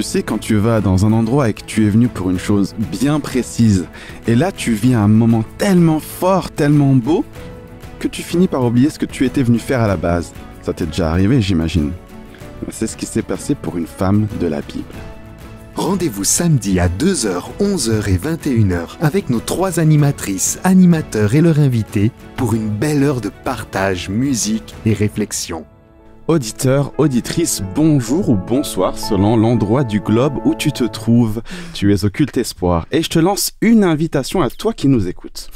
Tu sais, quand tu vas dans un endroit et que tu es venu pour une chose bien précise, et là tu vis un moment tellement fort, tellement beau, que tu finis par oublier ce que tu étais venu faire à la base. Ça t'est déjà arrivé, j'imagine. C'est ce qui s'est passé pour une femme de la Bible. Rendez-vous samedi à 2h, 11h et 21h avec nos 3 animatrices, animateurs et leurs invités pour une belle heure de partage, musique et réflexion. Auditeur, auditrice, bonjour ou bonsoir selon l'endroit du globe où tu te trouves. Tu es au Culte Espoir et je te lance une invitation à toi qui nous écoutes.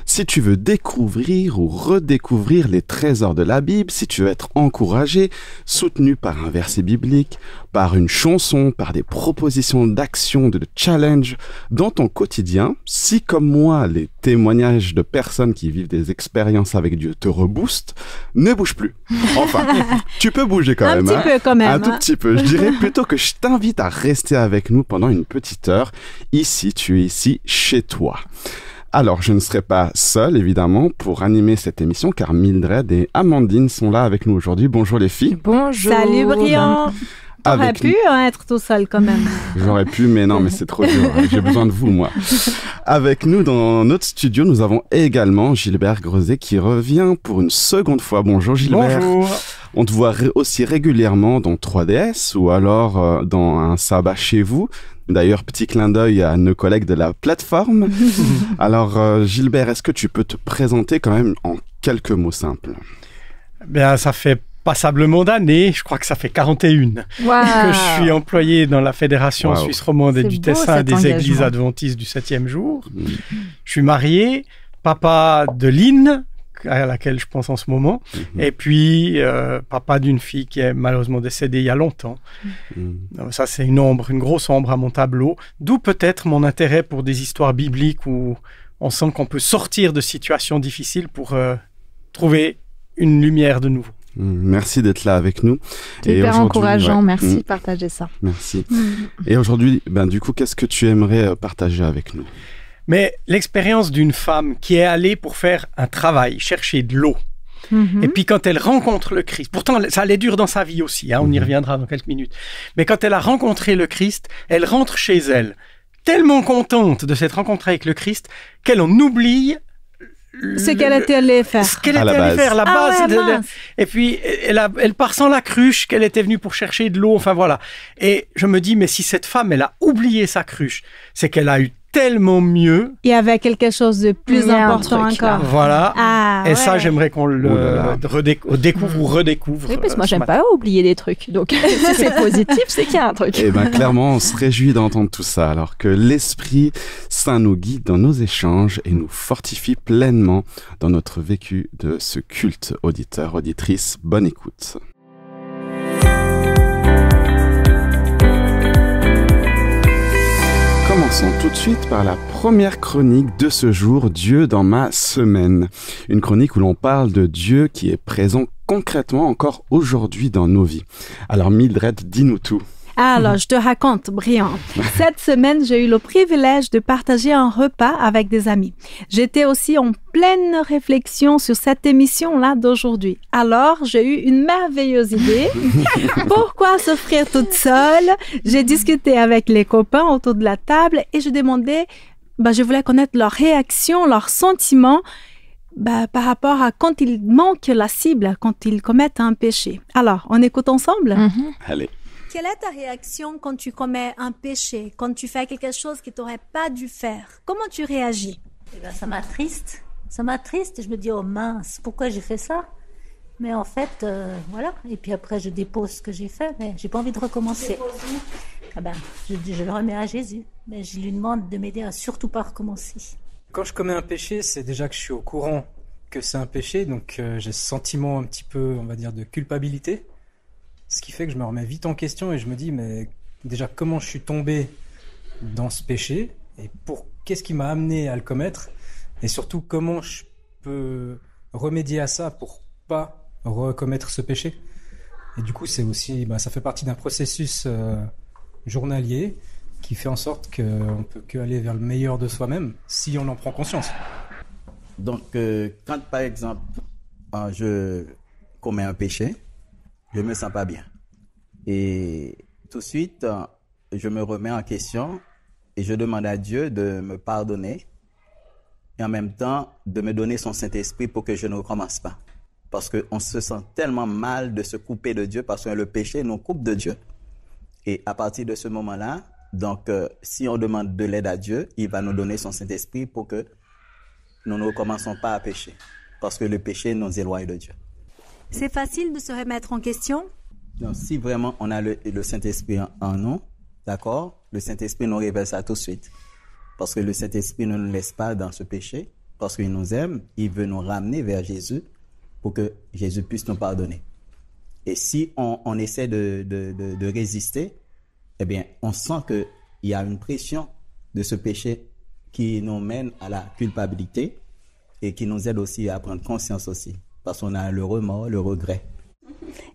Si tu veux découvrir ou redécouvrir les trésors de la Bible, si tu veux être encouragé, soutenu par un verset biblique, par une chanson, par des propositions d'action, de challenge dans ton quotidien, si comme moi, les témoignages de personnes qui vivent des expériences avec Dieu te reboostent, ne bouge plus. Enfin, tu peux bouger quand même. Un petit peu quand même. Un tout petit peu. Je dirais plutôt que je t'invite à rester avec nous pendant une petite heure. Ici, tu es ici chez toi. Alors, je ne serai pas seul, évidemment, pour animer cette émission, car Mildred et Amandine sont là avec nous aujourd'hui. Bonjour les filles. Bonjour. Salut Brian. T'aurais pu être tout seul quand même. J'aurais pu, mais non, mais c'est trop dur. J'ai besoin de vous, moi. Avec nous, dans notre studio, nous avons également Gilbert Grezet qui revient pour une seconde fois. Bonjour Gilbert. Bonjour. On te voit aussi régulièrement dans 3DS ou alors dans un sabbat chez vous. D'ailleurs, petit clin d'œil à nos collègues de la plateforme. Alors, Gilbert, est-ce que tu peux te présenter quand même en quelques mots simples? Bien, ça fait passablement d'années, je crois que ça fait 41 que je suis employé dans la Fédération Suisse Romande et du Tessin des Églises Adventistes du 7e jour. Je suis marié, papa de Lynn, à laquelle je pense en ce moment, et puis papa d'une fille qui est malheureusement décédée il y a longtemps. Donc ça, c'est une grosse ombre à mon tableau, d'où peut-être mon intérêt pour des histoires bibliques où on sent qu'on peut sortir de situations difficiles pour trouver une lumière de nouveau. Merci d'être là avec nous. C'est hyper encourageant, merci de partager ça. Merci. Et aujourd'hui, du coup, qu'est-ce que tu aimerais partager avec nous? Mais l'expérience d'une femme qui est allée pour faire un travail, chercher de l'eau, et puis quand elle rencontre le Christ, pourtant ça allait dur dans sa vie aussi, on y reviendra dans quelques minutes, mais quand elle a rencontré le Christ, elle rentre chez elle, tellement contente de cette rencontre avec le Christ, qu'elle en oublie ce qu'elle était allée faire. Ce qu'elle était allée faire, la base. Et puis, elle part sans la cruche qu'elle était venue pour chercher de l'eau, enfin voilà. Et je me dis, mais si cette femme, elle a oublié sa cruche, c'est qu'elle a eu tellement mieux. Il y avait quelque chose de plus important encore. Voilà. Et ça, j'aimerais qu'on le découvre ou redécouvre. Oui, parce que moi, j'aime pas oublier des trucs. Donc, si c'est positif, c'est qu'il y a un truc. Et clairement, on se réjouit d'entendre tout ça, alors que l'Esprit Saint nous guide dans nos échanges et nous fortifie pleinement dans notre vécu de ce culte. Auditeur, auditrice, bonne écoute. Commençons tout de suite par la première chronique de ce jour, Dieu dans ma semaine. Une chronique où l'on parle de Dieu qui est présent concrètement encore aujourd'hui dans nos vies. Alors Mildred, dis-nous tout. Alors, je te raconte, Brian. Cette semaine, j'ai eu le privilège de partager un repas avec des amis. J'étais aussi en pleine réflexion sur cette émission-là d'aujourd'hui. Alors, j'ai eu une merveilleuse idée. Pourquoi s'offrir toute seule? J'ai discuté avec les copains autour de la table et je demandais, je voulais connaître leurs réactions, leurs sentiments par rapport à quand ils manquent la cible, quand ils commettent un péché. Alors, on écoute ensemble? Allez. Quelle est ta réaction quand tu commets un péché, quand tu fais quelque chose que tu n'aurais pas dû faire? Comment tu réagis? Ça m'attriste. Ça m'attriste. Je me dis, oh mince, pourquoi j'ai fait ça? Mais en fait, voilà. Et puis après, je dépose ce que j'ai fait, mais j'ai pas envie de recommencer. Je le remets à Jésus. Mais je lui demande de m'aider à surtout pas recommencer. Quand je commets un péché, c'est déjà que je suis au courant que c'est un péché, donc j'ai ce sentiment un petit peu, on va dire, de culpabilité. Ce qui fait que je me remets vite en question et je me dis, mais déjà, comment je suis tombé dans ce péché et qu'est-ce qui m'a amené à le commettre? Et surtout, comment je peux remédier à ça pour pas recommettre ce péché? Et du coup, c'est aussi, ça fait partie d'un processus journalier qui fait en sorte qu'on peut qu'aller vers le meilleur de soi-même si on en prend conscience. Donc, quand par exemple, je commets un péché, je me sens pas bien. Et tout de suite, je me remets en question et je demande à Dieu de me pardonner et en même temps de me donner son Saint-Esprit pour que je ne recommence pas. Parce qu'on se sent tellement mal de se couper de Dieu parce que le péché nous coupe de Dieu. Et à partir de ce moment-là, donc si on demande de l'aide à Dieu, il va nous donner son Saint-Esprit pour que nous ne recommençons pas à pécher. Parce que le péché nous éloigne de Dieu. C'est facile de se remettre en question? Donc, si vraiment on a le Saint-Esprit en nous, d'accord, le Saint-Esprit nous révèle ça tout de suite. Parce que le Saint-Esprit ne nous laisse pas dans ce péché, parce qu'il nous aime, il veut nous ramener vers Jésus pour que Jésus puisse nous pardonner. Et si on essaie de résister, eh bien, on sent qu'il y a une pression de ce péché qui nous mène à la culpabilité et qui nous aide aussi à prendre conscience aussi, parce qu'on a le remords, le regret.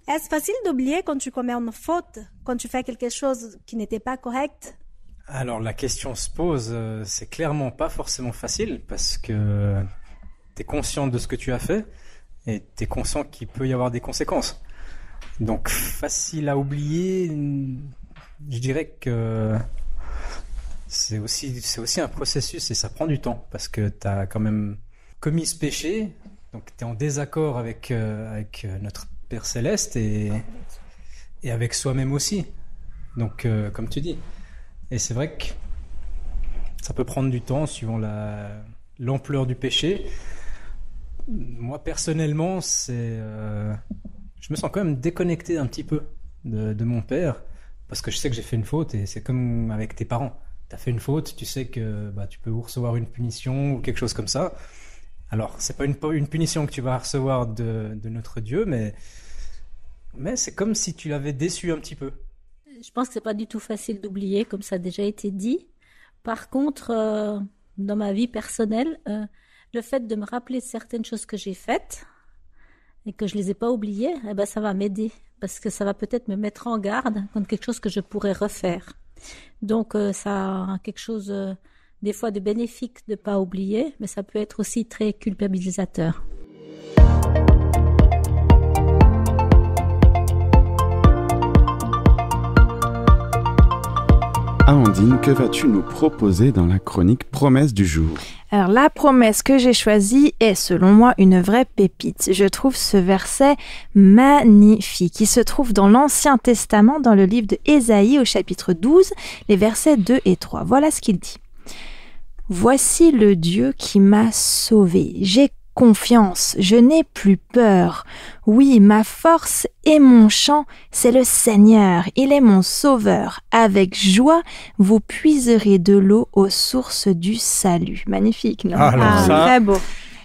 Est-ce facile d'oublier quand tu commets une faute, quand tu fais quelque chose qui n'était pas correct? Alors la question se pose, c'est clairement pas forcément facile parce que tu es conscient de ce que tu as fait et tu es conscient qu'il peut y avoir des conséquences. Donc facile à oublier, je dirais que c'est aussi un processus et ça prend du temps parce que tu as quand même commis ce péché, donc tu es en désaccord avec notre Père Céleste et avec soi-même aussi. Donc comme tu dis. Et c'est vrai que ça peut prendre du temps suivant l'ampleur du péché. Moi, personnellement, je me sens quand même déconnecté un petit peu de mon père parce que je sais que j'ai fait une faute et c'est comme avec tes parents. Tu as fait une faute, tu sais que tu peux recevoir une punition ou quelque chose comme ça. Alors, c'est pas une punition que tu vas recevoir de notre Dieu, mais c'est comme si tu l'avais déçu un petit peu. Je pense que c'est pas du tout facile d'oublier, comme ça a déjà été dit. Par contre, dans ma vie personnelle, le fait de me rappeler certaines choses que j'ai faites et que je les ai pas oubliées, ça va m'aider parce que ça va peut-être me mettre en garde contre quelque chose que je pourrais refaire. Donc, ça a quelque chose des fois de bénéfique de pas oublier, mais ça peut être aussi très culpabilisateur. Amandine, que vas-tu nous proposer dans la chronique Promesse du jour? Alors la promesse que j'ai choisie est selon moi une vraie pépite. Je trouve ce verset magnifique. Il se trouve dans l'Ancien Testament, dans le livre de Ésaïe au chapitre 12, les versets 2 et 3. Voilà ce qu'il dit. « Voici le Dieu qui m'a sauvé. J'ai confiance, je n'ai plus peur. Oui, ma force et mon chant, c'est le Seigneur, il est mon sauveur. Avec joie, vous puiserez de l'eau aux sources du salut. » Magnifique, non? Très beau.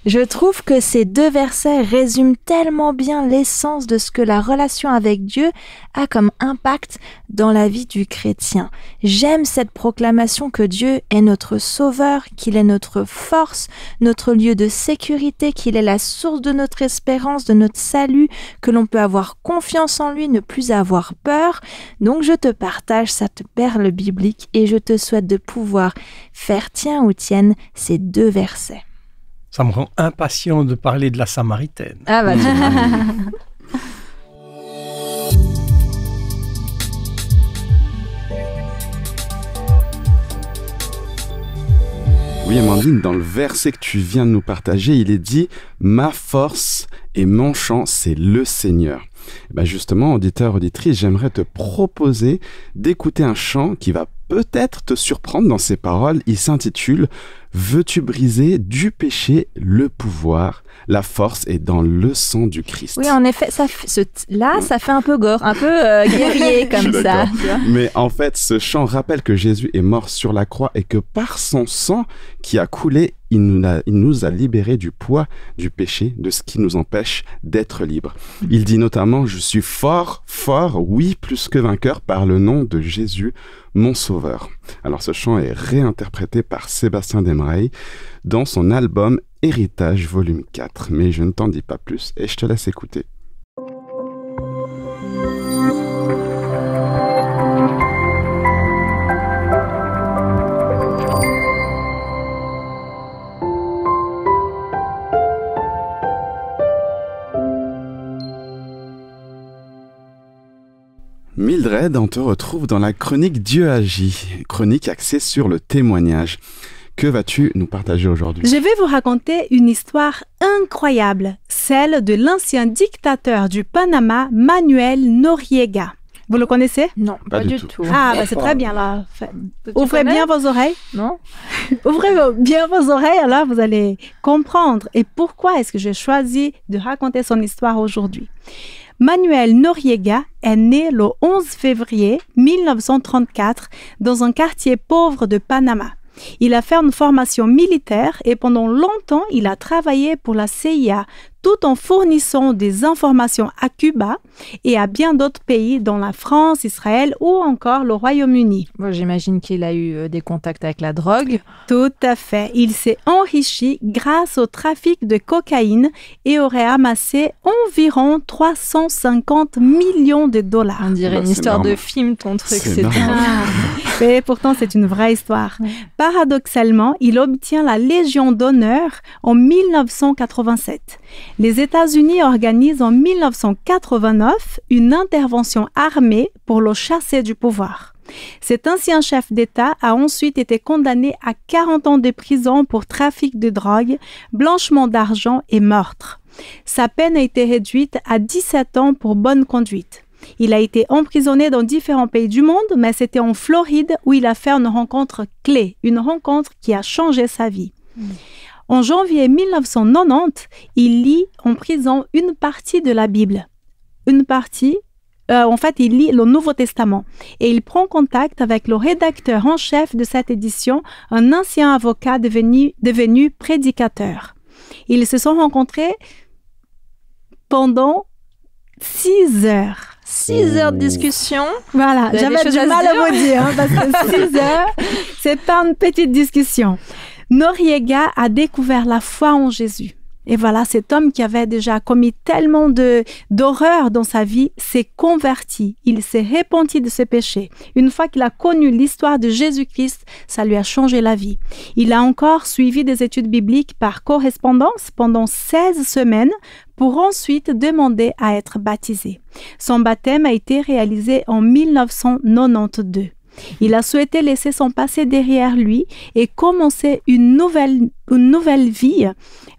Je trouve que ces deux versets résument tellement bien l'essence de ce que la relation avec Dieu a comme impact dans la vie du chrétien. J'aime cette proclamation que Dieu est notre sauveur, qu'il est notre force, notre lieu de sécurité, qu'il est la source de notre espérance, de notre salut, que l'on peut avoir confiance en lui, ne plus avoir peur. Donc je te partage cette perle biblique et je te souhaite de pouvoir faire tien ou tienne ces deux versets. Ça me rend impatient de parler de la Samaritaine. Ah bah Oui, Amandine, dans le verset que tu viens de nous partager, il est dit « Ma force et mon chant, c'est le Seigneur ». Justement, auditeur, auditrice, j'aimerais te proposer d'écouter un chant qui va peut-être te surprendre dans ses paroles. Il s'intitule « Veux-tu briser du péché le pouvoir ? La force est dans le sang du Christ. » Oui, en effet, ça fait un peu gore, un peu guerrier comme ça. Mais en fait, ce chant rappelle que Jésus est mort sur la croix et que par son sang qui a coulé, il nous a libérés du poids du péché, de ce qui nous empêche d'être libres. Il dit notamment « Je suis fort, fort, oui, plus que vainqueur par le nom de Jésus, mon sauveur ». Alors ce chant est réinterprété par Sébastien Desmarais dans son album Héritage volume 4. Mais je ne t'en dis pas plus et je te laisse écouter. Mildred, on te retrouve dans la chronique Dieu agit, chronique axée sur le témoignage. Que vas-tu nous partager aujourd'hui? Je vais vous raconter une histoire incroyable, celle de l'ancien dictateur du Panama, Manuel Noriega. Vous le connaissez? Non, pas du tout. Ah, c'est très bien là. Ouvrez bien vos oreilles. Non. Ouvrez bien vos oreilles, alors vous allez comprendre. Et pourquoi est-ce que j'ai choisi de raconter son histoire aujourd'hui? Manuel Noriega est né le 11 février 1934 dans un quartier pauvre de Panama. Il a fait une formation militaire et pendant longtemps, il a travaillé pour la CIA tout en fournissant des informations à Cuba et à bien d'autres pays, dont la France, Israël ou encore le Royaume-Uni. Bon, j'imagine qu'il a eu des contacts avec la drogue. Tout à fait. Il s'est enrichi grâce au trafic de cocaïne et aurait amassé environ 350 millions de dollars. On dirait une histoire de film, ton truc. C'est Mais pourtant, c'est une vraie histoire. Paradoxalement, il obtient la Légion d'honneur en 1987. Les États-Unis organisent en 1989 une intervention armée pour le chasser du pouvoir. Cet ancien chef d'État a ensuite été condamné à 40 ans de prison pour trafic de drogue, blanchiment d'argent et meurtre. Sa peine a été réduite à 17 ans pour bonne conduite. Il a été emprisonné dans différents pays du monde, mais c'était en Floride où il a fait une rencontre clé, une rencontre qui a changé sa vie. En janvier 1990, il lit en prison une partie de la Bible. Il lit le Nouveau Testament et il prend contact avec le rédacteur en chef de cette édition, un ancien avocat devenu prédicateur. Ils se sont rencontrés pendant 6 heures. 6 heures de discussion. Voilà, j'avais du mal à vous dire, parce que 6 heures, c'est pas une petite discussion. Noriega a découvert la foi en Jésus. Et voilà, cet homme qui avait déjà commis tellement d'horreurs dans sa vie s'est converti. Il s'est repenti de ses péchés. Une fois qu'il a connu l'histoire de Jésus-Christ, ça lui a changé la vie. Il a encore suivi des études bibliques par correspondance pendant 16 semaines pour ensuite demander à être baptisé. Son baptême a été réalisé en 1992. Il a souhaité laisser son passé derrière lui et commencer une nouvelle vie,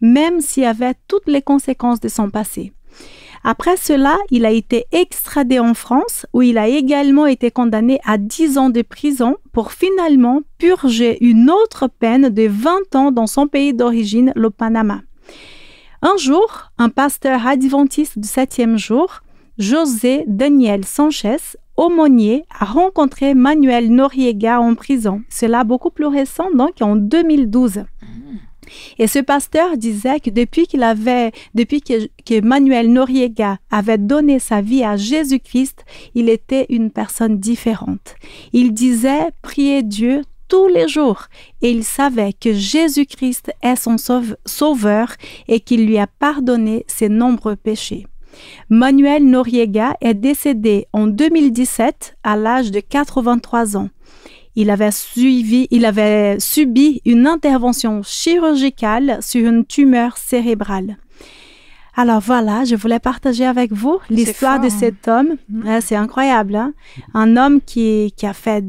même s'il y avait toutes les conséquences de son passé. Après cela, il a été extradé en France, où il a également été condamné à 10 ans de prison pour finalement purger une autre peine de 20 ans dans son pays d'origine, le Panama. Un jour, un pasteur adventiste du 7e jour, José Daniel Sanchez, aumônier, a rencontré Manuel Noriega en prison. Cela beaucoup plus récent, donc en 2012. Et ce pasteur disait que depuis que Manuel Noriega avait donné sa vie à Jésus-Christ, il était une personne différente. Il disait prier Dieu tous les jours et il savait que Jésus-Christ est son sauveur et qu'il lui a pardonné ses nombreux péchés. Manuel Noriega est décédé en 2017 à l'âge de 83 ans. Il avait subi une intervention chirurgicale sur une tumeur cérébrale. Alors voilà, je voulais partager avec vous l'histoire de cet homme. C'est incroyable, hein? Un homme qui a fait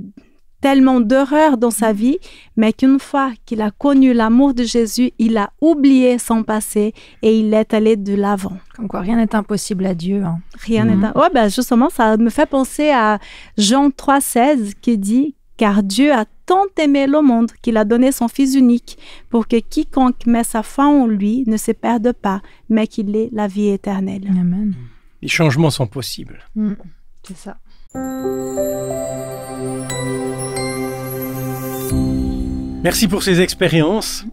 tellement d'horreurs dans sa vie, mais qu'une fois qu'il a connu l'amour de Jésus, il a oublié son passé et il est allé de l'avant. Comme quoi, rien n'est impossible à Dieu. Hein. Rien n'est impossible. Ouais, justement, ça me fait penser à Jean 3,16 qui dit « Car Dieu a tant aimé le monde qu'il a donné son Fils unique pour que quiconque met sa foi en lui ne se perde pas, mais qu'il ait la vie éternelle. » Amen. Les changements sont possibles. C'est ça. Merci pour ces expériences.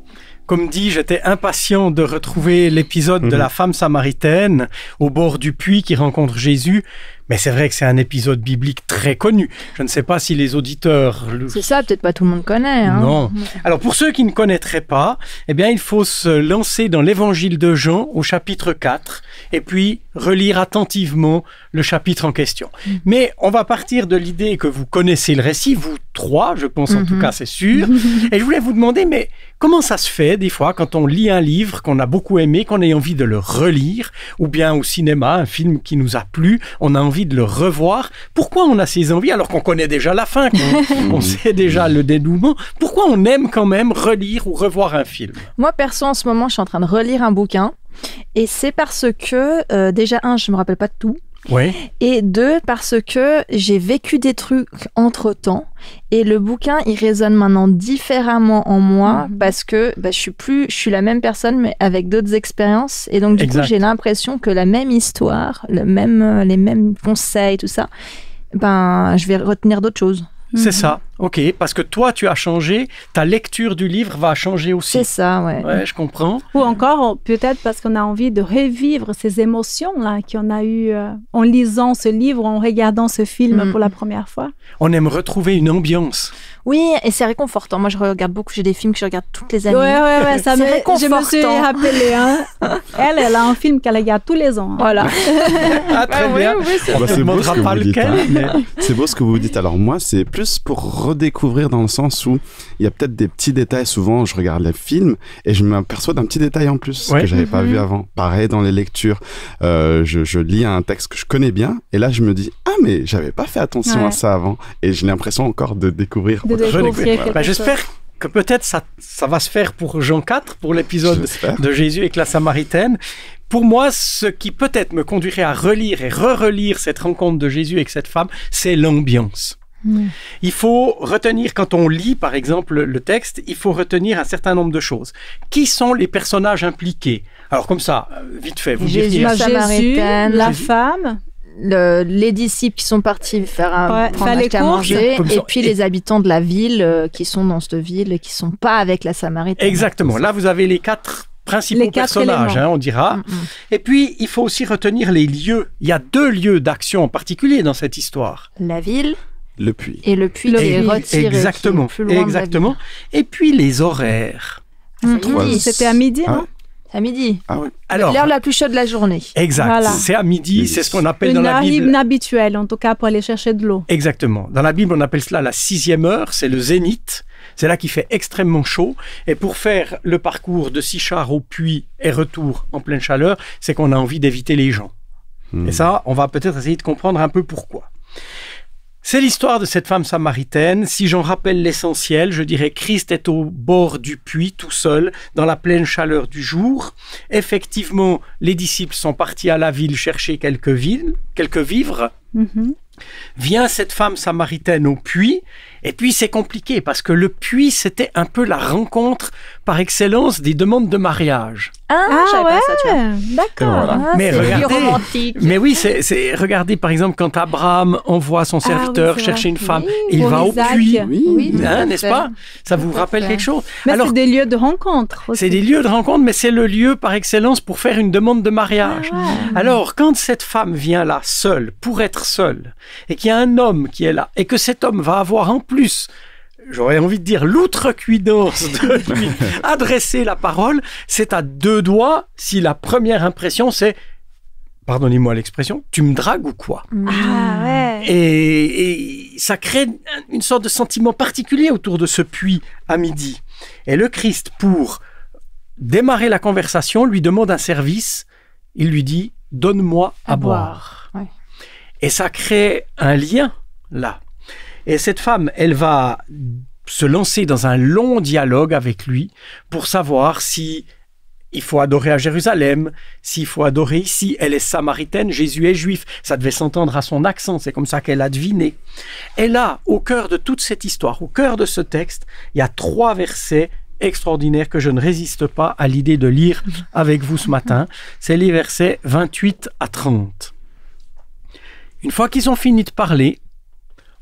Comme dit, j'étais impatient de retrouver l'épisode de la femme samaritaine au bord du puits qui rencontre Jésus. Mais c'est vrai que c'est un épisode biblique très connu. Je ne sais pas si les auditeurs... C'est ça, peut-être pas tout le monde connaît. Hein. Non. Alors pour ceux qui ne connaîtraient pas, eh bien il faut se lancer dans l'évangile de Jean au chapitre 4 et puis relire attentivement le chapitre en question. Mais on va partir de l'idée que vous connaissez le récit, vous 3, je pense en tout cas, c'est sûr. Et je voulais vous demander, mais comment ça se fait des fois quand on lit un livre qu'on a beaucoup aimé, qu'on a envie de le relire, ou bien au cinéma, un film qui nous a plu, on a envie de le revoir. Pourquoi on a ces envies alors qu'on connaît déjà la fin, qu'on sait déjà le dénouement? Pourquoi on aime quand même relire ou revoir un film? Moi, perso, en ce moment, je suis en train de relire un bouquin. Et c'est parce que, déjà, je me rappelle pas de tout. Ouais. Et 2, parce que j'ai vécu des trucs entre-temps. Et le bouquin, il résonne maintenant différemment en moi parce que je suis la même personne, mais avec d'autres expériences. Et donc, du coup, j'ai l'impression que la même histoire, les mêmes conseils, tout ça, je vais retenir d'autres choses. C'est ça, ok, parce que toi, tu as changé, ta lecture du livre va changer aussi. C'est ça, ouais. Ouais, je comprends. Ou encore, peut-être parce qu'on a envie de revivre ces émotions-là qu'on a eues en lisant ce livre, en regardant ce film pour la première fois. On aime retrouver une ambiance. Oui, et c'est réconfortant. Moi, je regarde beaucoup, j'ai des films que je regarde toutes les années. Ouais, ça c'est réconfortant. Je me suis rappelé, Elle a un film qu'elle regarde tous les ans. Voilà. Très bien. Oui, c'est beau ce que vous dites. C'est beau ce que vous dites. Alors moi, c'est plus pour redécouvrir dans le sens où il y a peut-être des petits détails. Souvent, je regarde les films et je m'aperçois d'un petit détail en plus que j'avais pas vu avant. Pareil dans les lectures. Je lis un texte que je connais bien et là, je me dis mais j'avais pas fait attention à ça avant. Et j'ai l'impression encore de découvrir. J'espère que peut-être ça va se faire pour Jean 4, pour l'épisode de Jésus avec la Samaritaine. Pour moi, ce qui peut-être me conduirait à relire et re-relire cette rencontre de Jésus avec cette femme, c'est l'ambiance. Il faut retenir, quand on lit par exemple le texte, il faut retenir un certain nombre de choses. Qui sont les personnages impliqués? Alors comme ça, vite fait, vous Jésus, la Samaritaine, la femme... les disciples qui sont partis prendre à manger, et puis les habitants de la ville qui sont dans cette ville et qui sont pas avec la Samaritaine. Exactement. Là, vous avez les 4 principaux personnages, on dira. Et puis, il faut aussi retenir les lieux. Il y a 2 lieux d'action en particulier dans cette histoire. La ville. Le puits. Et le puits qui est retiré. Exactement. Qui est plus loin de la ville. Et puis, les horaires. C'était à midi, non? À midi. Ah oui. Alors, l'heure la plus chaude de la journée. Exact. Voilà. C'est à midi. C'est ce qu'on appelle dans la Bible. Une inhabituelle, en tout cas, pour aller chercher de l'eau. Exactement. Dans la Bible, on appelle cela la 6e heure. C'est le zénith. C'est là qu'il fait extrêmement chaud. Et pour faire le parcours de Sichar au puits et retour en pleine chaleur, c'est qu'on a envie d'éviter les gens. Et ça, on va peut-être essayer de comprendre un peu pourquoi. C'est l'histoire de cette femme samaritaine. Si j'en rappelle l'essentiel, je dirais Christ est au bord du puits, tout seul, dans la pleine chaleur du jour. Effectivement, les disciples sont partis à la ville chercher quelques vivres. Vient cette femme samaritaine au puits, et puis c'est compliqué, parce que le puits, c'était un peu la rencontre par excellence des demandes de mariage. J'avais pas ça, tu vois. D'accord. Voilà. Mais regardez, romantique. Mais oui, regardez par exemple quand Abraham envoie son serviteur chercher une femme, il va au puits, n'est-ce pas? Ça vous rappelle quelque chose? Mais alors, c'est des lieux de rencontre aussi. C'est des lieux de rencontre, mais c'est le lieu par excellence pour faire une demande de mariage. Alors, quand cette femme vient là, seule, pour être seule, et qu'il y a un homme qui est là, et que cet homme va avoir en plus, j'aurais envie de dire, l'outrecuidance de lui adresser la parole, c'est à 2 doigts si la première impression c'est, pardonnez-moi l'expression, tu me dragues ou quoi? Et ça crée une sorte de sentiment particulier autour de ce puits à midi. Et le Christ, pour démarrer la conversation, lui demande un service. Il lui dit, donne-moi à boire. Et ça crée un lien là. Et cette femme, elle va se lancer dans un long dialogue avec lui pour savoir si il faut adorer à Jérusalem, s'il faut adorer ici. Elle est samaritaine, Jésus est juif. Ça devait s'entendre à son accent, c'est comme ça qu'elle a deviné. Et là, au cœur de toute cette histoire, au cœur de ce texte, il y a 3 versets extraordinaires que je ne résiste pas à l'idée de lire avec vous ce matin. C'est les versets 28 à 30. Une fois qu'ils ont fini de parler,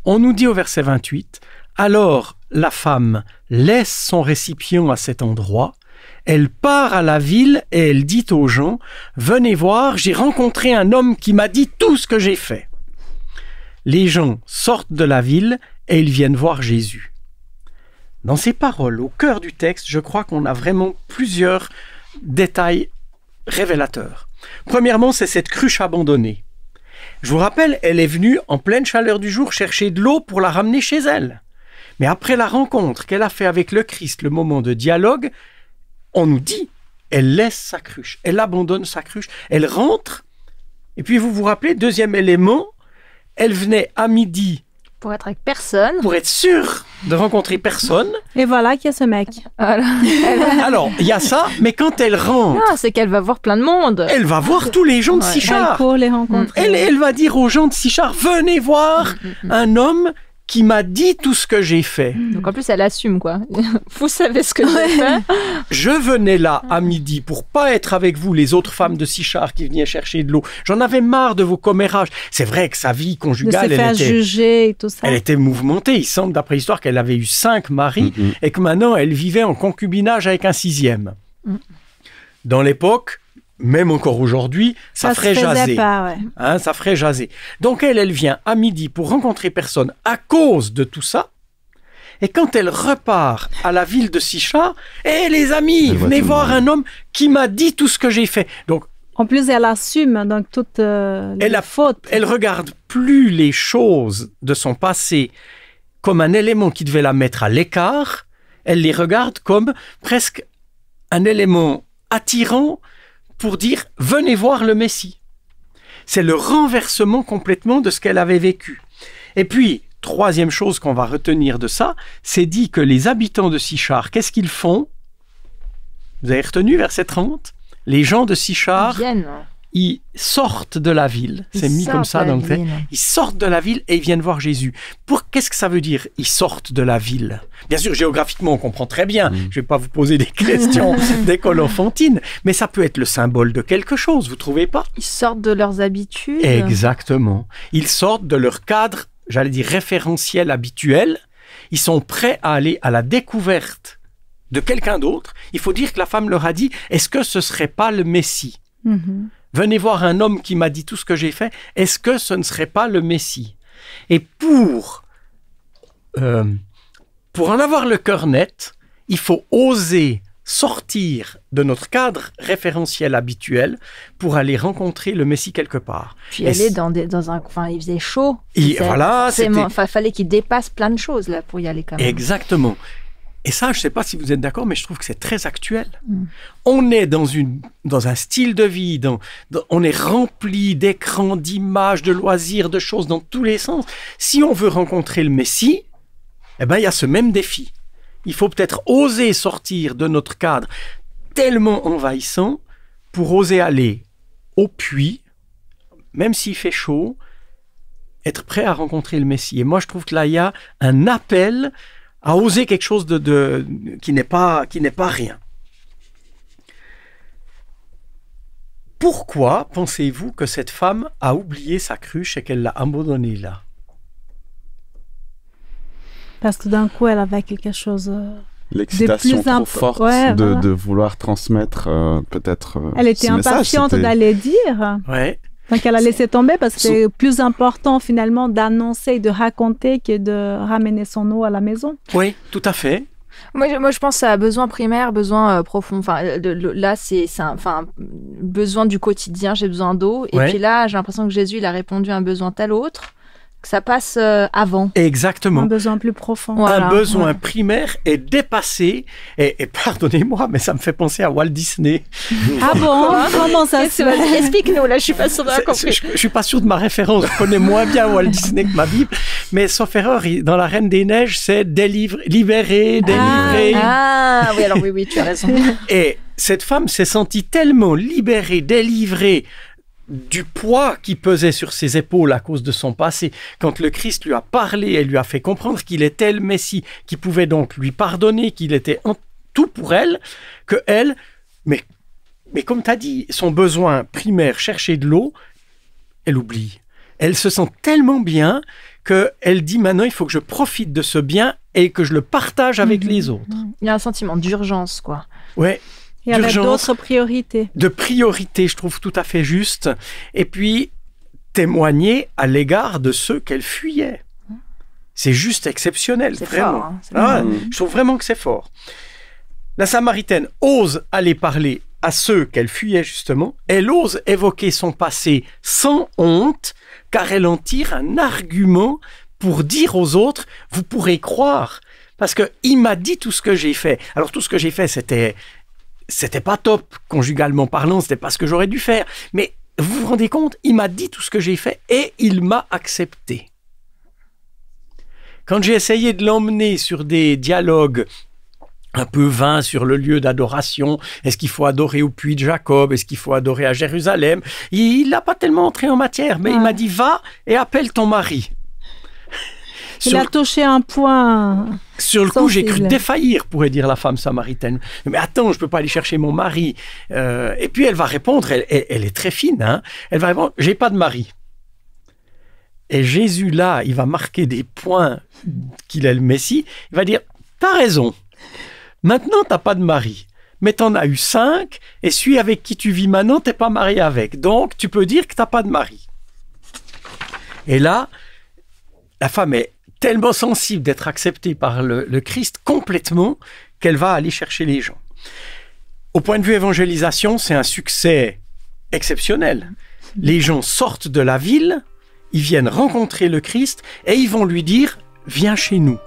on nous dit au verset 28, « Alors la femme laisse son récipient à cet endroit, elle part à la ville et elle dit aux gens, « Venez voir, j'ai rencontré un homme qui m'a dit tout ce que j'ai fait. » Les gens sortent de la ville et ils viennent voir Jésus. Dans ces paroles, au cœur du texte, je crois qu'on a vraiment plusieurs détails révélateurs. Premièrement, c'est cette cruche abandonnée. Je vous rappelle, elle est venue en pleine chaleur du jour chercher de l'eau pour la ramener chez elle. Mais après la rencontre qu'elle a fait avec le Christ, le moment de dialogue, on nous dit, elle laisse sa cruche, elle abandonne sa cruche, elle rentre. Et puis vous vous rappelez, deuxième élément, elle venait à midi. Pour être avec personne. Pour être sûre de rencontrer personne. Et voilà qu'il y a ce mec. Voilà. Alors, il y a ça, mais quand elle rentre... Non, c'est qu'elle va voir plein de monde. Elle va voir tous les gens de Sichar. Pour les rencontrer. Elle va dire aux gens de Sichar, venez voir un homme qui m'a dit tout ce que j'ai fait. Donc en plus, elle assume, quoi. Vous savez ce que j'ai fait. Je venais là à midi pour pas être avec vous, les autres femmes de Sichar qui venaient chercher de l'eau. J'en avais marre de vos commérages. C'est vrai que sa vie conjugale, juger et tout ça. Elle était mouvementée. Il semble, d'après l'histoire, qu'elle avait eu 5 maris et que maintenant, elle vivait en concubinage avec un 6e. Dans l'époque, même encore aujourd'hui, ça ferait jaser. Ça ferait jaser. Donc elle vient à midi pour rencontrer personne à cause de tout ça. Et quand elle repart à la ville de Sichar, les amis, venez voir un homme qui m'a dit tout ce que j'ai fait. Donc, en plus, elle assume donc toute la faute. Elle regarde plus les choses de son passé comme un élément qui devait la mettre à l'écart. Elle les regarde comme presque un élément attirant pour dire « venez voir le Messie ». C'est le renversement complètement de ce qu'elle avait vécu. Et puis, troisième chose qu'on va retenir de ça, c'est dit que les habitants de Sichar, qu'est-ce qu'ils font? Vous avez retenu verset 30? Les gens de Sichar, ils sortent de la ville. C'est mis comme ça dans le texte. Ils sortent de la ville et ils viennent voir Jésus. Qu'est-ce que ça veut dire, ils sortent de la ville? Bien sûr, géographiquement, on comprend très bien. Je ne vais pas vous poser des questions d'école enfantine, mais ça peut être le symbole de quelque chose, vous ne trouvez pas? Ils sortent de leurs habitudes. Exactement. Ils sortent de leur cadre, j'allais dire référentiel habituel. Ils sont prêts à aller à la découverte de quelqu'un d'autre. Il faut dire que la femme leur a dit, est-ce que ce ne serait pas le Messie? Venez voir un homme qui m'a dit tout ce que j'ai fait. Est-ce que ce ne serait pas le Messie? Et pour en avoir le cœur net, il faut oser sortir de notre cadre référentiel habituel pour aller rencontrer le Messie quelque part. Puis aller dans un... Enfin, il faisait chaud. Voilà, fallait qu'il dépasse plein de choses là, pour y aller quand même. Exactement. Et ça, je ne sais pas si vous êtes d'accord, mais je trouve que c'est très actuel. On est dans un style de vie, on est rempli d'écrans, d'images, de loisirs, de choses dans tous les sens. Si on veut rencontrer le Messie, il y a ce même défi. Il faut peut-être oser sortir de notre cadre tellement envahissant pour oser aller au puits, même s'il fait chaud, être prêt à rencontrer le Messie. Et moi, je trouve que là, il y a un appel à oser quelque chose qui n'est pas rien. Pourquoi pensez-vous que cette femme a oublié sa cruche et qu'elle l'a abandonnée là? Parce que d'un coup, elle avait quelque chose l'excitation trop forte de vouloir transmettre peut-être elle était impatiente d'aller dire. Ouais. Donc elle a laissé tomber parce que c'est plus important finalement d'annoncer et de raconter que de ramener son eau à la maison. Oui, tout à fait. Moi, je pense à besoin primaire, besoin profond. Enfin, là, c'est besoin du quotidien, j'ai besoin d'eau. Et puis là, j'ai l'impression que Jésus, il a répondu à un besoin tel autre, que ça passe avant. Exactement. Un besoin plus profond. Voilà. Un besoin primaire est dépassé. Et pardonnez-moi, mais ça me fait penser à Walt Disney. Ah bon? Comment ça se fait? Explique-nous, là, je suis pas sûre de la compris. Je suis pas sûre de ma référence. Je connais moins bien Walt Disney que ma Bible. Mais sauf erreur, dans La Reine des Neiges, c'est libérer, délivrer. Ah oui, alors oui, tu as raison. Et cette femme s'est sentie tellement libérée, délivrée du poids qui pesait sur ses épaules à cause de son passé. Quand le Christ lui a parlé et lui a fait comprendre qu'il était le Messie, qui pouvait donc lui pardonner, qu'il était tout pour elle, que elle, mais comme tu as dit, son besoin primaire, chercher de l'eau, elle oublie. Elle se sent tellement bien qu'elle dit maintenant, il faut que je profite de ce bien et que je le partage avec les autres. Il y a un sentiment d'urgence, quoi. Ouais. Et avec d'autres priorités. De priorité, je trouve tout à fait juste. Et puis, témoigner à l'égard de ceux qu'elle fuyait. C'est juste exceptionnel, c'est vraiment. Fort, hein, je trouve vraiment que c'est fort. La Samaritaine ose aller parler à ceux qu'elle fuyait, justement. Elle ose évoquer son passé sans honte, car elle en tire un argument pour dire aux autres, vous pourrez croire. Parce qu'il m'a dit tout ce que j'ai fait. Alors tout ce que j'ai fait, c'était pas top, conjugalement parlant, c'était pas ce que j'aurais dû faire. Mais vous vous rendez compte, il m'a dit tout ce que j'ai fait et il m'a accepté. Quand j'ai essayé de l'emmener sur des dialogues un peu vains sur le lieu d'adoration, est-ce qu'il faut adorer au puits de Jacob, est-ce qu'il faut adorer à Jérusalem, il n'a pas tellement entré en matière, mais il m'a dit, va et appelle ton mari. Il a touché un point. Sur le coup, j'ai cru défaillir, pourrait dire la femme samaritaine. Mais attends, je peux pas aller chercher mon mari. Et puis elle va répondre, elle est très fine, hein. Elle va répondre, j'ai pas de mari. Et Jésus là, il va marquer des points qu'il est le Messie. Il va dire, t'as raison. Maintenant, t'as pas de mari. Mais t'en as eu 5, et celui avec qui tu vis maintenant, t'es pas marié avec. Donc, tu peux dire que t'as pas de mari. Et là, la femme est tellement sensible d'être acceptée par le Christ complètement qu'elle va aller chercher les gens. Au point de vue évangélisation, c'est un succès exceptionnel. Les gens sortent de la ville, ils viennent rencontrer le Christ et ils vont lui dire « Viens chez nous ».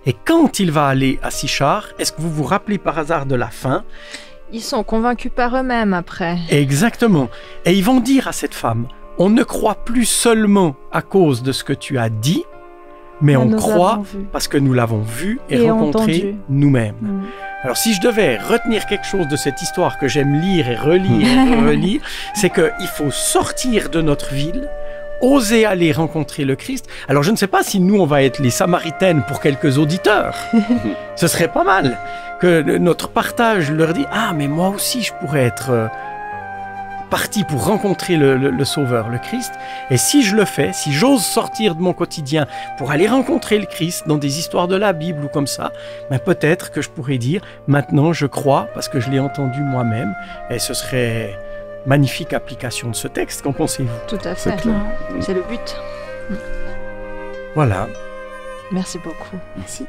Et quand il va aller à Sichar, est-ce que vous vous rappelez par hasard de la fin ? Ils sont convaincus par eux-mêmes après. Exactement. Et ils vont dire à cette femme « On ne croit plus seulement à cause de ce que tu as dit, mais on croit parce que nous l'avons vu et rencontré nous-mêmes. » Alors si je devais retenir quelque chose de cette histoire que j'aime lire et relire et relire, c'est qu'il faut sortir de notre ville, oser aller rencontrer le Christ. Alors je ne sais pas si nous on va être les Samaritaines pour quelques auditeurs. Ce serait pas mal que notre partage leur dise « Ah mais moi aussi je pourrais être... parti pour rencontrer le Sauveur, le Christ. Et si je le fais, si j'ose sortir de mon quotidien pour aller rencontrer le Christ dans des histoires de la Bible ou comme ça, ben peut-être que je pourrais dire, maintenant je crois parce que je l'ai entendu moi-même. Et ce serait magnifique application de ce texte. Qu'en pensez-vous ? Tout à fait. C'est le but. Voilà. Merci beaucoup. Merci.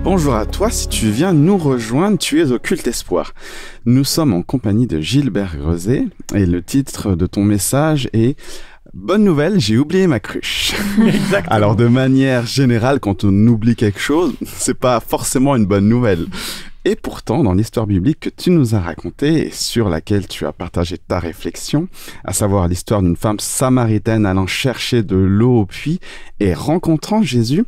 Bonjour à toi, si tu viens nous rejoindre, tu es au Culte Espoir. Nous sommes en compagnie de Gilbert Grezet et le titre de ton message est « Bonne nouvelle, j'ai oublié ma cruche ». Alors de manière générale, quand on oublie quelque chose, c'est pas forcément une bonne nouvelle. Et pourtant, dans l'histoire biblique que tu nous as racontée et sur laquelle tu as partagé ta réflexion, à savoir l'histoire d'une femme samaritaine allant chercher de l'eau au puits et rencontrant Jésus,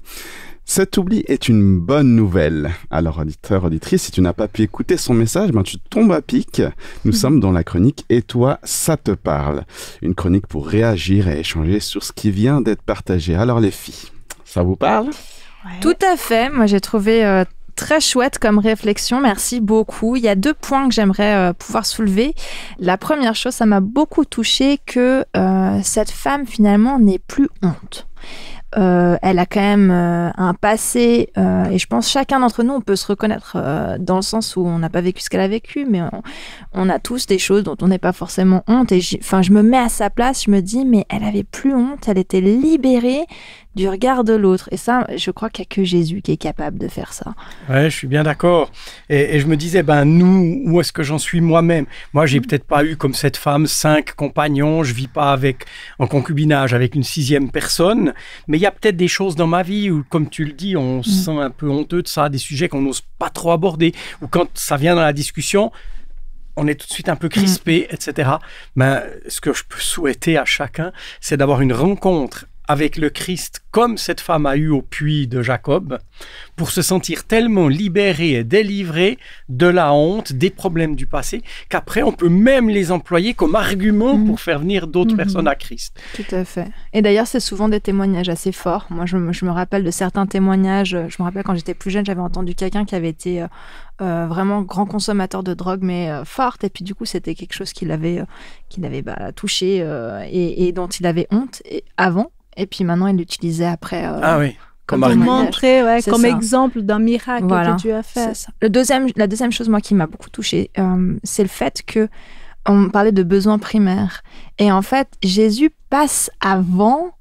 cet oubli est une bonne nouvelle. Alors, auditeur, auditrice, si tu n'as pas pu écouter son message, tu tombes à pic. Nous sommes dans la chronique « Et toi, ça te parle ?» Une chronique pour réagir et échanger sur ce qui vient d'être partagé. Alors, les filles, ça vous parle ? Ouais. Tout à fait. Moi, j'ai trouvé très chouette comme réflexion. Merci beaucoup. Il y a 2 points que j'aimerais pouvoir soulever. La première chose, ça m'a beaucoup touchée que cette femme, finalement, n'ait plus honte. Elle a quand même un passé et je pense chacun d'entre nous on peut se reconnaître dans le sens où on n'a pas vécu ce qu'elle a vécu, mais on a tous des choses dont on n'est pas forcément honte et je me mets à sa place, je me dis mais elle avait plus honte, elle était libérée du regard de l'autre. Et ça, je crois qu'il n'y a que Jésus qui est capable de faire ça. Ouais, je suis bien d'accord. Et je me disais, où est-ce que j'en suis moi-même? Moi, j'ai peut-être pas eu comme cette femme 5 compagnons, je vis pas en concubinage avec une 6e personne, mais il y a peut-être des choses dans ma vie où, comme tu le dis, on se sent un peu honteux de ça, des sujets qu'on n'ose pas trop aborder, ou quand ça vient dans la discussion, on est tout de suite un peu crispé, etc. Mais ce que je peux souhaiter à chacun, c'est d'avoir une rencontre avec le Christ comme cette femme a eu au puits de Jacob, pour se sentir tellement libéré et délivré de la honte, des problèmes du passé, qu'après on peut même les employer comme argument pour faire venir d'autres personnes à Christ. Tout à fait. Et d'ailleurs, c'est souvent des témoignages assez forts. Moi, je me rappelle de certains témoignages. Je me rappelle quand j'étais plus jeune, j'avais entendu quelqu'un qui avait été vraiment grand consommateur de drogue, mais forte. Et puis du coup, c'était quelque chose qui l'avait touché et dont il avait honte avant. Et puis maintenant, il l'utilisait après. Comme montrer, comme exemple d'un miracle que Dieu a fait. La deuxième chose, moi, qui m'a beaucoup touchée, c'est le fait que on parlait de besoins primaires. Et en fait, Jésus passe avant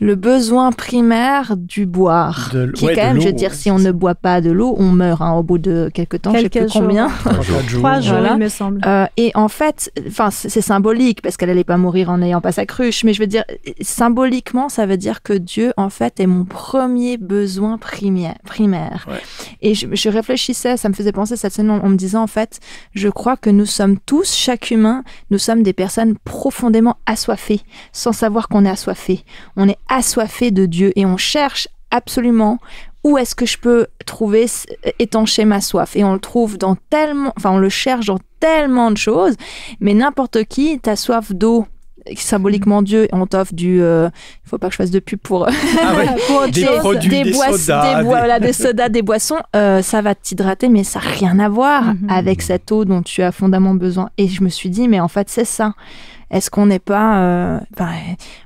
le besoin primaire du boire. Qui est quand même, je veux dire, si on ne boit pas de l'eau, on meurt au bout de quelques temps, je ne sais plus combien. 3 jours, il me semble. Et en fait, c'est symbolique, parce qu'elle n'allait pas mourir en n'ayant pas sa cruche, mais je veux dire, symboliquement, ça veut dire que Dieu, en fait, est mon premier besoin primaire. Ouais. Et je réfléchissais, ça me faisait penser cette scène en me disant, en fait, je crois que nous sommes tous, chaque humain, nous sommes des personnes profondément assoiffées, sans savoir qu'on est assoiffé. On est assoiffé de Dieu et on cherche absolument où est-ce que je peux trouver étancher ma soif, et on le trouve on le cherche dans tellement de choses, mais n'importe qui, t'as soif d'eau, symboliquement Dieu, on t'offre il faut pas que je fasse de pub pour des produits, des sodas, des sodas, des boissons, ça va t'hydrater, mais ça n'a rien à voir avec cette eau dont tu as fondamentalement besoin. Et je me suis dit, mais en fait c'est ça, est-ce qu'on n'est pas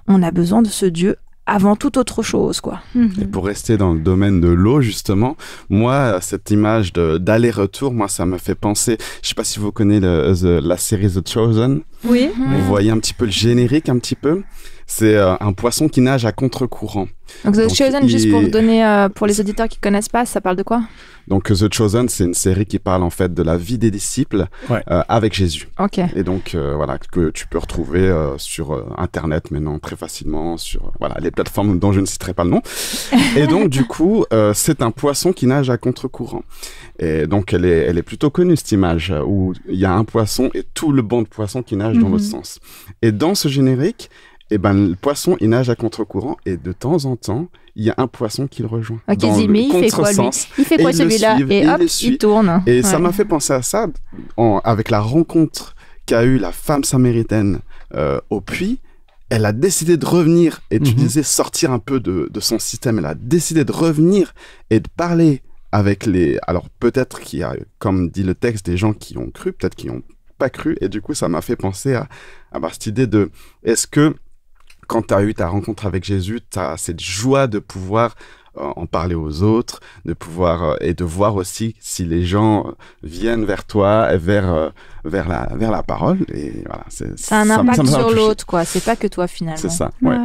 on a besoin de ce Dieu avant toute autre chose, quoi. Et pour rester dans le domaine de l'eau, justement, moi, cette image d'aller-retour, moi, ça me fait penser, je sais pas si vous connaissez la série The Chosen. Oui. Vous voyez un petit peu le générique, un petit peu. C'est un poisson qui nage à contre-courant. Donc The Chosen, juste pour donner, pour les auditeurs qui connaissent pas, ça parle de quoi? Donc The Chosen, c'est une série qui parle en fait de la vie des disciples avec Jésus. Ok. Et donc que tu peux retrouver sur Internet maintenant très facilement, sur les plateformes dont je ne citerai pas le nom. Et donc du coup, c'est un poisson qui nage à contre-courant. Et donc elle est plutôt connue, cette image où il y a un poisson et tout le banc de poissons qui nage dans l'autre sens. Et dans ce générique, le poisson, il nage à contre-courant, et de temps en temps, il y a un poisson qui le rejoint. Ok, mais il fait quoi, lui? Il fait quoi, celui-là? Et hop, il tourne. Et ça m'a fait penser à ça, avec la rencontre qu'a eue la femme samaritaine au puits. Elle a décidé de revenir, et tu disais sortir un peu de son système. Elle a décidé de revenir et de parler avec alors peut-être qu'il y a, comme dit le texte, des gens qui ont cru, peut-être qui n'ont pas cru. Et du coup, ça m'a fait penser à cette idée de, est-ce que quand tu as eu ta rencontre avec Jésus, tu as cette joie de pouvoir en parler aux autres, de pouvoir et de voir aussi si les gens viennent vers toi, vers la parole. Et voilà, ça a un impact sur l'autre, quoi. C'est pas que toi, finalement. C'est ça, ouais.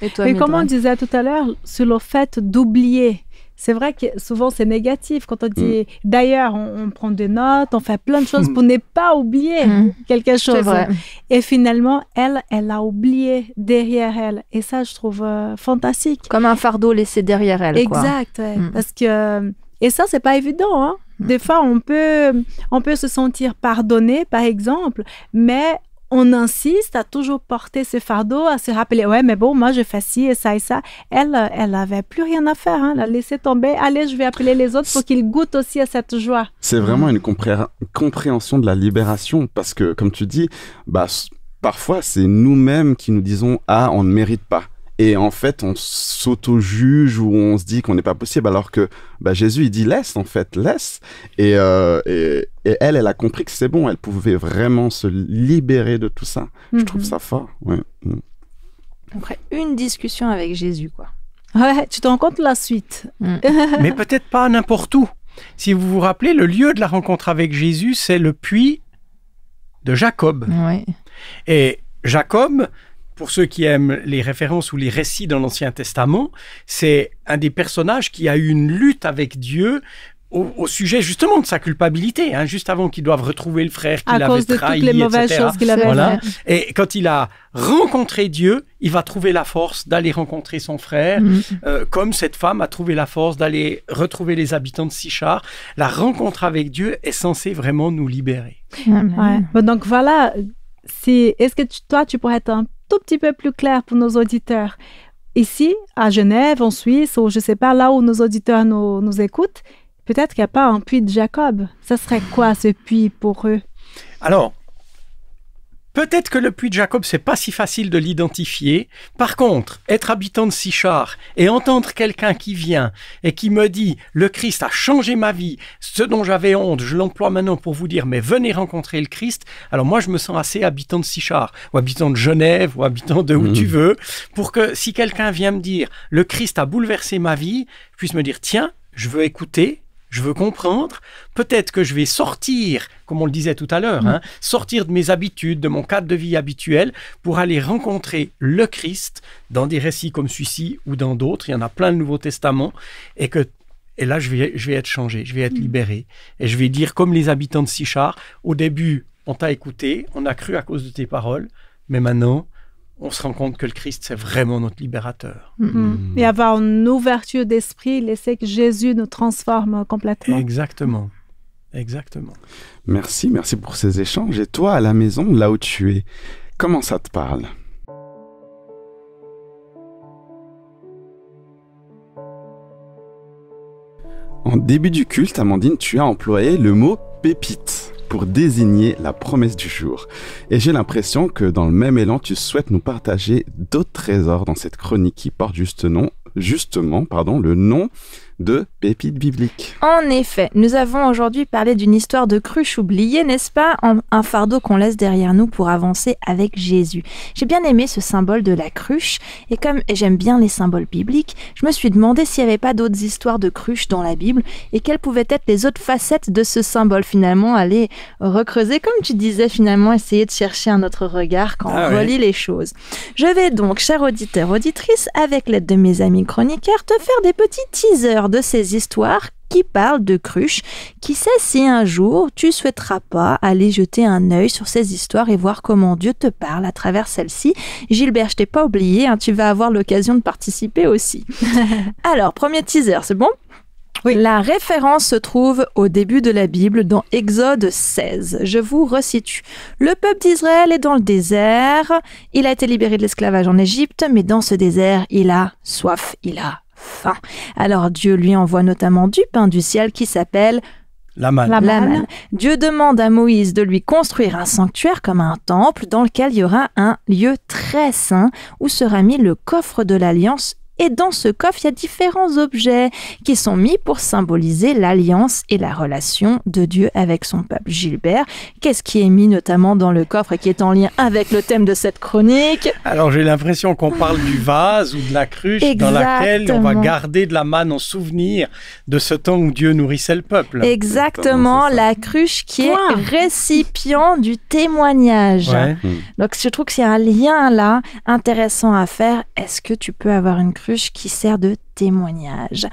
Et toi, comme on disait tout à l'heure, sur le fait d'oublier. C'est vrai que souvent c'est négatif quand on dit d'ailleurs on prend des notes, on fait plein de choses pour ne pas oublier quelque chose. C'est vrai. Et finalement elle a oublié derrière elle, et ça je trouve fantastique. Comme un fardeau laissé derrière elle. Exact, quoi. Parce que et ça c'est pas évident. Hein. Des fois on peut se sentir pardonné par exemple, mais on insiste à toujours porter ce fardeau, à se rappeler, mais bon, moi, je fais ci et ça et ça. Elle avait plus rien à faire, hein. Elle a laissé tomber. Allez, je vais appeler les autres pour qu'ils goûtent aussi à cette joie. C'est vraiment une compréhension de la libération, parce que, comme tu dis, parfois, c'est nous-mêmes qui nous disons, on ne mérite pas. Et en fait, on s'auto-juge ou on se dit qu'on n'est pas possible, alors que Jésus, il dit laisse. Et elle a compris que c'est bon, elle pouvait vraiment se libérer de tout ça. Je trouve ça fort. Ouais. Après une discussion avec Jésus, quoi. Ouais, tu te rends compte de la suite. Mais peut-être pas n'importe où. Si vous vous rappelez, le lieu de la rencontre avec Jésus, c'est le puits de Jacob. Ouais. Et Jacob, pour ceux qui aiment les références ou les récits dans l'Ancien Testament, c'est un des personnages qui a eu une lutte avec Dieu au sujet justement de sa culpabilité, juste avant qu'il doive retrouver le frère qu'il avait trahi, etc. À cause de toutes les mauvaises choses qu'il avait faites. Et quand il a rencontré Dieu, il va trouver la force d'aller rencontrer son frère, comme cette femme a trouvé la force d'aller retrouver les habitants de Sichar. La rencontre avec Dieu est censée vraiment nous libérer. Ouais. Donc voilà, est-ce que toi, tu pourrais être un tout petit peu plus clair pour nos auditeurs? Ici, à Genève, en Suisse, ou je ne sais pas, là où nos auditeurs nous écoutent, peut-être qu'il n'y a pas un puits de Jacob. Ça serait quoi ce puits pour eux? Alors, peut-être que le puits de Jacob, c'est pas si facile de l'identifier. Par contre, être habitant de Sichar et entendre quelqu'un qui vient et qui me dit « Le Christ a changé ma vie, ce dont j'avais honte, je l'emploie maintenant pour vous dire, mais venez rencontrer le Christ », alors moi, je me sens assez habitant de Sichar, ou habitant de Genève, ou habitant de où tu veux, pour que si quelqu'un vient me dire « Le Christ a bouleversé ma vie », je puisse me dire « Tiens, je veux écouter ». Je veux comprendre, peut-être que je vais sortir, comme on le disait tout à l'heure, sortir de mes habitudes, de mon cadre de vie habituel, pour aller rencontrer le Christ dans des récits comme celui-ci ou dans d'autres. Il y en a plein le Nouveau Testament. Et là, je vais être changé, je vais être libéré. Et je vais dire, comme les habitants de Sichar, au début, on t'a écouté, on a cru à cause de tes paroles, mais maintenant, on se rend compte que le Christ, c'est vraiment notre libérateur. Et avoir une ouverture d'esprit, laisser que Jésus nous transforme complètement. Exactement. Merci pour ces échanges. Et toi, à la maison, là où tu es, comment ça te parle? En début du culte, Amandine, tu as employé le mot « pépite » pour désigner la promesse du jour. Et j'ai l'impression que dans le même élan, tu souhaites nous partager d'autres trésors dans cette chronique qui porte justement, le nom de Pépites bibliques. En effet, nous avons aujourd'hui parlé d'une histoire de cruche oubliée, n'est-ce pas? Un fardeau qu'on laisse derrière nous pour avancer avec Jésus. J'ai bien aimé ce symbole de la cruche, et comme j'aime bien les symboles bibliques, je me suis demandé s'il n'y avait pas d'autres histoires de cruches dans la Bible, et quelles pouvaient être les autres facettes de ce symbole, finalement, aller recreuser, comme tu disais, finalement, essayer de chercher un autre regard quand on relit les choses. Je vais donc, chers auditeurs, auditrices, avec l'aide de mes amis chroniqueurs, te faire des petits teasers de ces histoires qui parlent de cruches. Qui sait si un jour tu souhaiteras pas aller jeter un œil sur ces histoires et voir comment Dieu te parle à travers celles-ci. Gilbert, je t'ai pas oublié, tu vas avoir l'occasion de participer aussi. Alors, premier teaser, c'est bon? Oui. La référence se trouve au début de la Bible dans Exode 16. Je vous resitue. Le peuple d'Israël est dans le désert. Il a été libéré de l'esclavage en Égypte, mais dans ce désert, il a soif, il a faim. Alors Dieu lui envoie notamment du pain du ciel qui s'appelle la manne. Dieu demande à Moïse de lui construire un sanctuaire comme un temple dans lequel il y aura un lieu très saint où sera mis le coffre de l'alliance. Et dans ce coffre, il y a différents objets qui sont mis pour symboliser l'alliance et la relation de Dieu avec son peuple. Gilbert, qu'est-ce qui est mis notamment dans le coffre et qui est en lien avec le thème de cette chronique? Alors, j'ai l'impression qu'on parle du vase ou de la cruche dans laquelle on va garder de la manne en souvenir de ce temps où Dieu nourrissait le peuple. Exactement, la cruche qui est récipient du témoignage. Ouais. Donc, je trouve qu'il y a un lien là intéressant à faire. Est-ce que tu peux avoir une cruche qui sert de témoignage?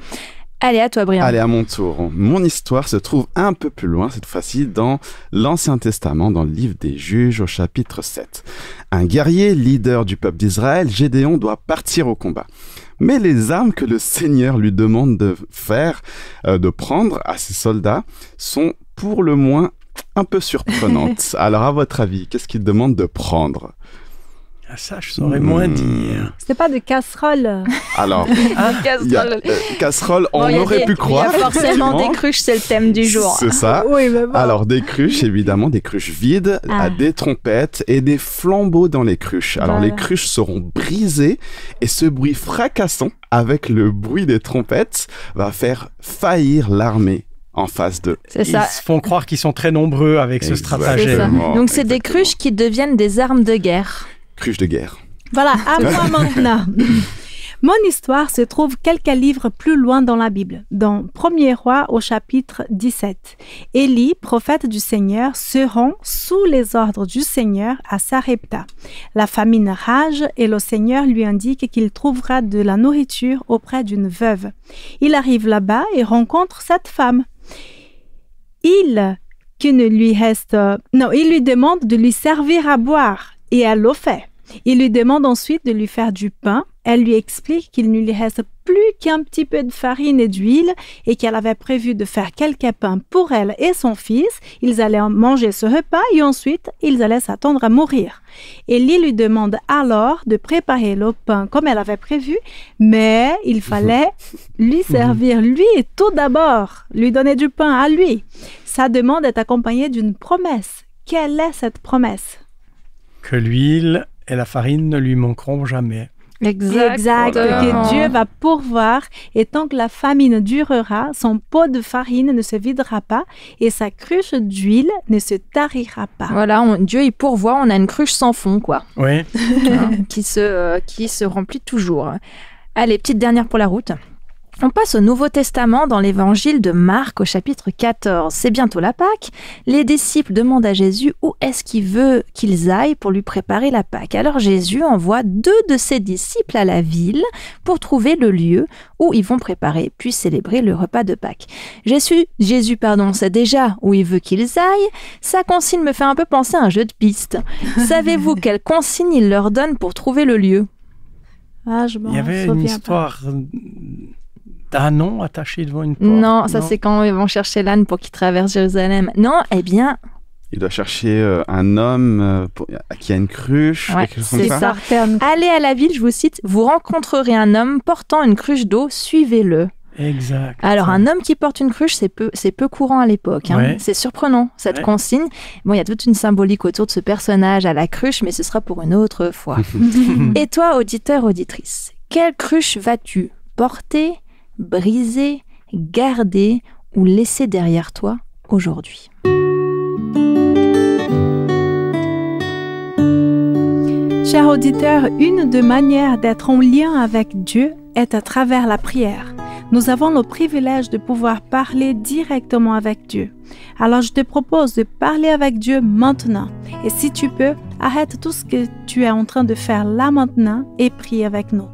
Allez, à toi, Brian. Allez, à mon tour. Mon histoire se trouve un peu plus loin, cette fois-ci, dans l'Ancien Testament, dans le livre des Juges, au chapitre 7. Un guerrier, leader du peuple d'Israël, Gédéon, doit partir au combat. Mais les armes que le Seigneur lui demande de prendre à ses soldats, sont pour le moins un peu surprenantes. Alors, à votre avis, qu'est-ce qu'il demande de prendre? Ça, je saurais moins dire. C'était pas de casserole. Alors, casserole, on aurait pu croire. Il y a forcément des cruches, c'est le thème du jour. C'est ça. Oui, mais bon. Alors, des cruches, évidemment, des cruches vides, des trompettes et des flambeaux dans les cruches. Alors, les cruches seront brisées et ce bruit fracassant, avec le bruit des trompettes, va faire faillir l'armée en face d'eux. Ils se font croire qu'ils sont très nombreux avec ce stratagème. Donc, c'est des cruches qui deviennent des armes de guerre. Cruche de guerre. Voilà, à moi maintenant. Mon histoire se trouve quelques livres plus loin dans la Bible, dans 1er Roi au chapitre 17. Élie, prophète du Seigneur, se rend sous les ordres du Seigneur à Sarepta. La famine rage et le Seigneur lui indique qu'il trouvera de la nourriture auprès d'une veuve. Il arrive là-bas et rencontre cette femme. Il lui demande de lui servir à boire et elle le fait. Il lui demande ensuite de lui faire du pain. Elle lui explique qu'il ne lui reste plus qu'un petit peu de farine et d'huile et qu'elle avait prévu de faire quelques pains pour elle et son fils. Ils allaient manger ce repas et ensuite ils allaient s'attendre à mourir. Élie lui demande alors de préparer le pain comme elle avait prévu, mais il fallait lui servir lui tout d'abord, lui donner du pain à lui. Sa demande est accompagnée d'une promesse. Quelle est cette promesse? Que l'huile et la farine ne lui manqueront jamais. Exact. Que Dieu va pourvoir et tant que la famine durera, son pot de farine ne se videra pas et sa cruche d'huile ne se tarira pas. Voilà, Dieu il pourvoit, on a une cruche sans fond, quoi. Oui. qui se remplit toujours. Allez, petite dernière pour la route. On passe au Nouveau Testament dans l'évangile de Marc au chapitre 14. C'est bientôt la Pâque. Les disciples demandent à Jésus où est-ce qu'il veut qu'ils aillent pour lui préparer la Pâque. Alors Jésus envoie 2 de ses disciples à la ville pour trouver le lieu où ils vont préparer puis célébrer le repas de Pâques. Jésus sait déjà où il veut qu'ils aillent. Sa consigne me fait un peu penser à un jeu de piste. Savez-vous quelle consigne il leur donne pour trouver le lieu? Il y avait une histoire d'âne attaché devant une porte. Non, ça c'est quand ils vont chercher l'âne pour qu'il traverse Jérusalem. Non, eh bien... Il doit chercher un homme qui a une cruche. Ouais, c'est ça. Allez à la ville, je vous cite, vous rencontrerez un homme portant une cruche d'eau, suivez-le. Exact. Alors, un homme qui porte une cruche, c'est peu courant à l'époque. Hein. Ouais. C'est surprenant, cette consigne. Bon, il y a toute une symbolique autour de ce personnage à la cruche, mais ce sera pour une autre fois. Et toi, auditeur, auditrice, quelle cruche vas-tu porter, briser, garder ou laisser derrière toi aujourd'hui? Chers auditeurs, une des manières d'être en lien avec Dieu est à travers la prière. Nous avons le privilège de pouvoir parler directement avec Dieu. Alors je te propose de parler avec Dieu maintenant. Et si tu peux, arrête tout ce que tu es en train de faire là maintenant et prie avec nous.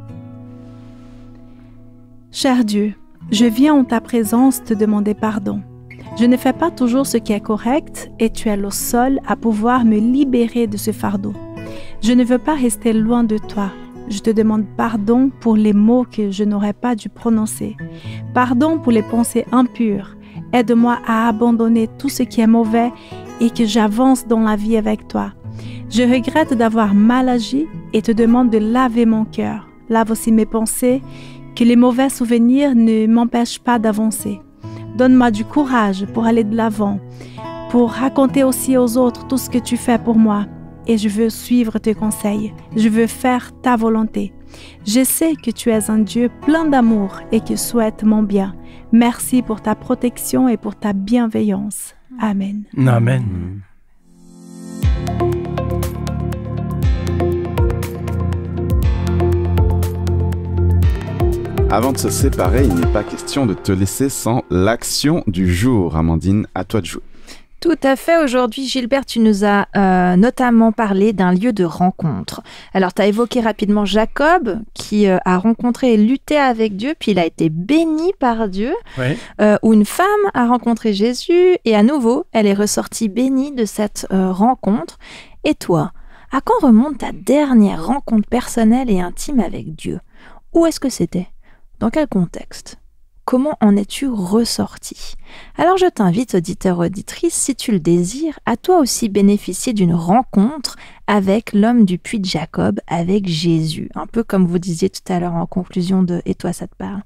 Cher Dieu, je viens en ta présence te demander pardon. Je ne fais pas toujours ce qui est correct et tu es le seul à pouvoir me libérer de ce fardeau. Je ne veux pas rester loin de toi. Je te demande pardon pour les mots que je n'aurais pas dû prononcer. Pardon pour les pensées impures. Aide-moi à abandonner tout ce qui est mauvais et que j'avance dans la vie avec toi. Je regrette d'avoir mal agi et te demande de laver mon cœur. Lave aussi mes pensées, que les mauvais souvenirs ne m'empêchent pas d'avancer. Donne-moi du courage pour aller de l'avant, pour raconter aussi aux autres tout ce que tu fais pour moi. Et je veux suivre tes conseils. Je veux faire ta volonté. Je sais que tu es un Dieu plein d'amour et qui souhaite mon bien. Merci pour ta protection et pour ta bienveillance. Amen. Amen. Avant de se séparer, il n'est pas question de te laisser sans l'action du jour. Amandine, à toi de jouer. Tout à fait. Aujourd'hui, Gilbert, tu nous as notamment parlé d'un lieu de rencontre. Alors, tu as évoqué rapidement Jacob, qui a rencontré et lutté avec Dieu, puis il a été béni par Dieu, où une femme a rencontré Jésus, et à nouveau, elle est ressortie bénie de cette rencontre. Et toi, à quand remonte ta dernière rencontre personnelle et intime avec Dieu? Où est-ce que c'était? Dans quel contexte? Comment en es-tu ressorti? Alors je t'invite, auditeur, auditrice, si tu le désires, à toi aussi bénéficier d'une rencontre avec l'homme du puits de Jacob, avec Jésus. Un peu comme vous disiez tout à l'heure en conclusion de « Et toi, ça te parle ».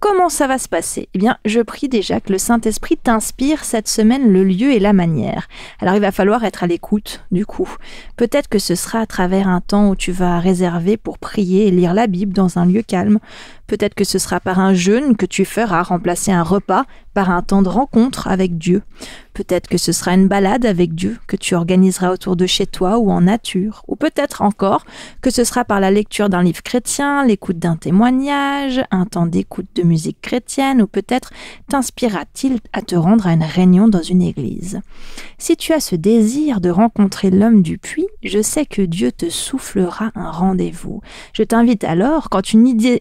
Comment ça va se passer? Eh bien, je prie déjà que le Saint-Esprit t'inspire cette semaine le lieu et la manière. Alors, il va falloir être à l'écoute, du coup. Peut-être que ce sera à travers un temps où tu vas réserver pour prier et lire la Bible dans un lieu calme. Peut-être que ce sera par un jeûne que tu feras remplacer un repas par un temps de rencontre avec Dieu. Peut-être que ce sera une balade avec Dieu que tu organiseras autour de chez toi ou en nature. Ou peut-être encore que ce sera par la lecture d'un livre chrétien, l'écoute d'un témoignage, un temps d'écoute de musique chrétienne, ou peut-être t'inspirera-t-il à te rendre à une réunion dans une église. Si tu as ce désir de rencontrer l'homme du puits, je sais que Dieu te soufflera un rendez-vous. Je t'invite alors, quand une idée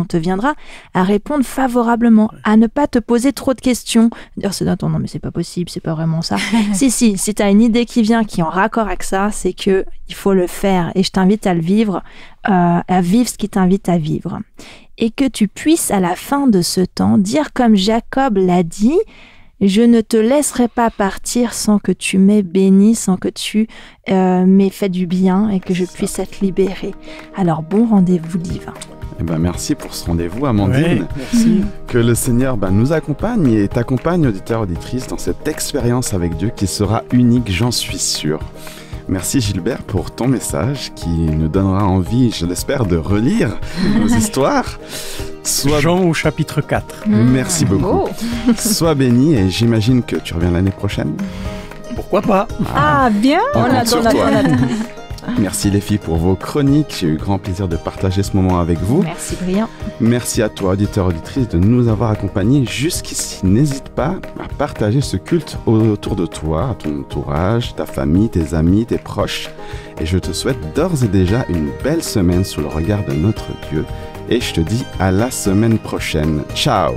te viendra, à répondre favorablement, à ne pas te poser trop de questions. Dire, attends, non, mais c'est pas possible, c'est pas vraiment ça. si tu as une idée qui vient, qui est en raccord avec ça, c'est que il faut le faire. Et je t'invite à le vivre, à vivre ce qui t'invite à vivre. Et que tu puisses, à la fin de ce temps, dire comme Jacob l'a dit, je ne te laisserai pas partir sans que tu m'aies béni, sans que tu m'aies fait du bien et que je puisse être libéré. Alors, bon rendez-vous divin. Merci pour ce rendez-vous, Amandine. Oui, merci. Que le Seigneur nous accompagne et t'accompagne, auditeur, auditrice, dans cette expérience avec Dieu qui sera unique, j'en suis sûr. Merci Gilbert pour ton message qui nous donnera envie, je l'espère, de relire nos histoires. Jean au chapitre 4. Merci beaucoup. Sois béni et j'imagine que tu reviens l'année prochaine. Pourquoi pas? Bien. On compte sur toi. Merci les filles pour vos chroniques. J'ai eu grand plaisir de partager ce moment avec vous. Merci Brian. Merci à toi, auditeur, auditrice, de nous avoir accompagnés jusqu'ici. N'hésite pas à partager ce culte autour de toi, à ton entourage, ta famille, tes amis, tes proches. Et je te souhaite d'ores et déjà une belle semaine sous le regard de notre Dieu. Et je te dis à la semaine prochaine. Ciao!